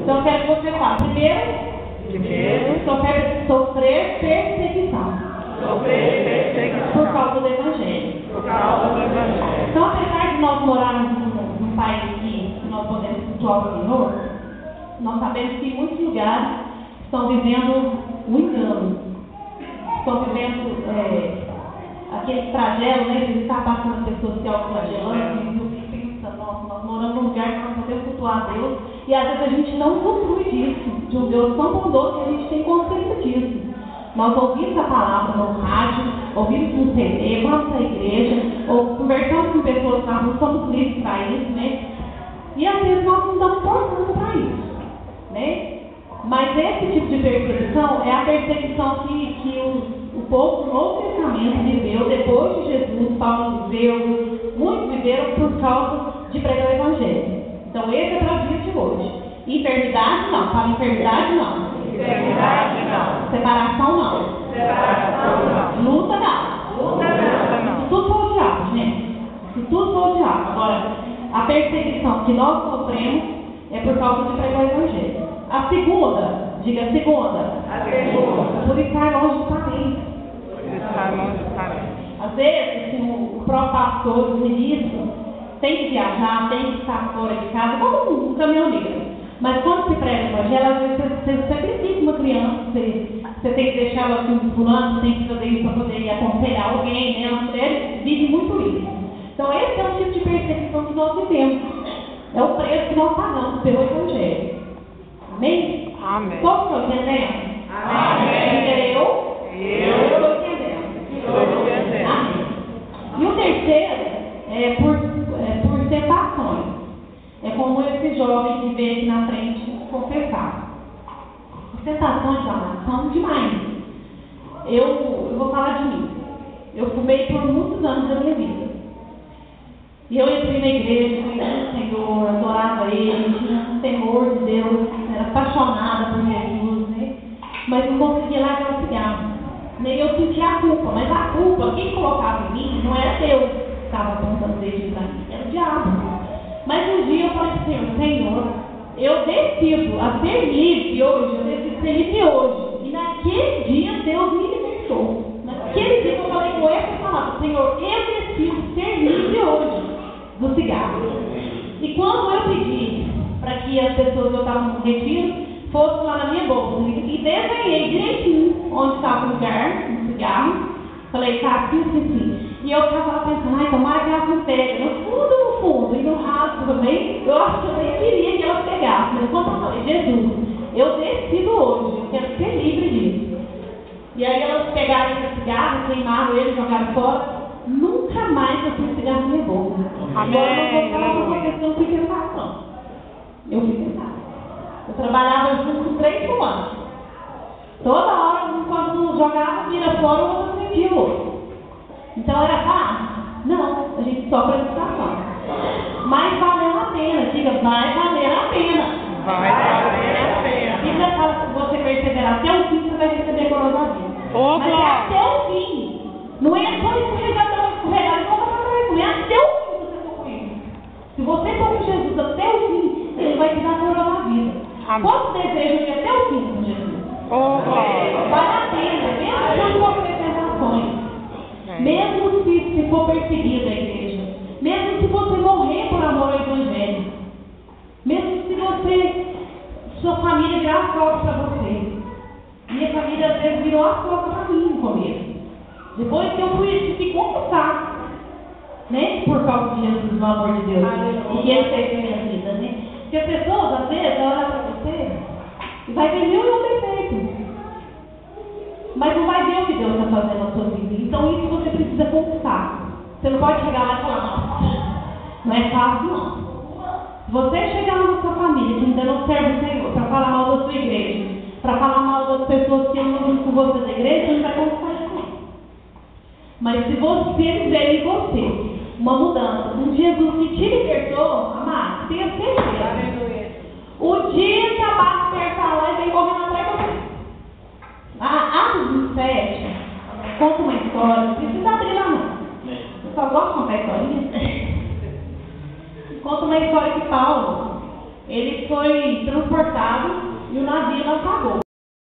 Então eu quero que você fale. Primeiro, sofrer perseguição. Por causa do Evangelho. Então, apesar de nós morarmos num país que nós podemos cultuar o Senhor, nós sabemos que em muitos lugares estão vivendo um engano. Estão vivendo aquele flagelo, né? De estar passando as pessoas se autoflagelando, e pensa, nossa, nós moramos num lugar que nós podemos cultuar a Deus, e às vezes a gente não usufrui disso, de um Deus tão bondoso que a gente tem consciência disso. Nós ouvimos a palavra no rádio, ouvimos no CD, vamos à igreja, ou conversamos com pessoas na rua, somos livres para isso, né? E às vezes nós não damos importância para isso, né? Mas esse tipo de perseguição é a perseguição que o povo do Novo Testamento viveu depois de Jesus. Paulo viveu, muitos viveram por causa de pregar o Evangelho. Então esse é para o dia de hoje. Enfermidade não, fala enfermidade não. Separação não. Luta não. Tudo for o diabo, gente. Tudo for o diabo. Agora, a perseguição que nós sofremos é por causa de pregar o Evangelho. A segunda, diga a segunda. Por estar longe de parente. Às vezes, o próprio pastor, o ministro, tem que viajar, tem que estar fora de casa, como um caminhoneiro. Mas quando se prega o Evangelho, às vezes você sacrifica uma criança, você tem que deixar ela assim, fulano, você tem que fazer isso para poder aconselhar alguém, né? A mulher vive muito isso. Então esse é o tipo de perseguição que nós vivemos. É o preço que nós pagamos pelo Evangelho. Amém? Amém. Todos estão entendendo? Amém. Eu estou entendendo. Amém. E o terceiro é por tentações. É como esse jovem que veio aqui na frente confessar. As tentações, amados, são demais. Eu vou falar de mim. Eu fumei por muitos anos da minha vida. E eu entrei na igreja, conheci o Senhor, adorava Ele, tinha um temor de Deus, era apaixonada por Jesus, né? Mas não conseguia largar o cigarro. Nem eu sentia a culpa, mas a culpa, quem colocava em mim, não era Deus que estava apontando o dedo para mim, era o diabo. Mas um dia eu falei para o Senhor, eu decido a ser livre hoje, eu decido ser livre hoje. E naquele dia Deus me libertou. Naquele dia eu falei com essa palavra, Senhor, eu decido ser livre hoje do cigarro. E quando eu pedi para que as pessoas que eu estava no retiro fossem lá na minha bolsa e desenhei direitinho onde estava o lugar do cigarro, falei, tá, assim. E eu estava lá pensando, ai, tomara que elas não peguem. No fundo, e no raso também, eu acho que eu nem queria que elas pegassem. Mas quando eu falei, Jesus, eu decido hoje, eu quero ser livre disso. E aí elas pegaram esse cigarro, queimaram ele, jogaram fora. Nunca mais eu fui cigarro na minha boca. Agora eu vou falar para vocês que eu fui tentação. Eu fui tentada. Eu trabalhava junto com 3 fumantes. Toda hora, quando jogava, vira fora, o outro acendia o outro. Então era fácil? Não, a gente sofre a situação. Mas valeu a pena, diga, vai valer a pena. Vai valer a pena. A Bíblia fala que se você perseverar até o fim, você vai receber a coroa da vida. Mas é até o fim. Não é só escorregar, não é até o fim que você for com ele. Se você for com Jesus até o fim, ele vai te dar a coroa da vida. Quantos desejam ir até o fim com Jesus? Vale a pena, mesmo se for tentações. Mesmo se for perseguido a igreja, mesmo se você morrer por amor ao Evangelho, mesmo se sua família virar as costas para você. Minha família às vezes virou as costas para mim no começo. Depois que eu tive que confessar, né, por causa de Jesus, do amor de Deus, e que Ele fez na minha vida, né? Porque as pessoas às vezes olham para você e vai ver mil e um defeitos. Mas não vai ver o que Deus está fazendo na sua vida. Então isso você precisa conquistar. Você não pode chegar lá e falar, não é fácil não. Se você chegar na sua família que ainda não serve o Senhor, para falar mal da sua igreja, para falar mal das pessoas que andam junto com você da igreja, você não vai conquistar isso não. Mas se eles verem em você uma mudança, um Jesus que te libertou, amado, tenha certeza. O dia que a barra apertar lá, ele vem correndo atrás de você. Atos 27 conta uma história, não precisa abrir lá não. Eu só gosto de contar historinha. Conta uma história que Paulo ele foi transportado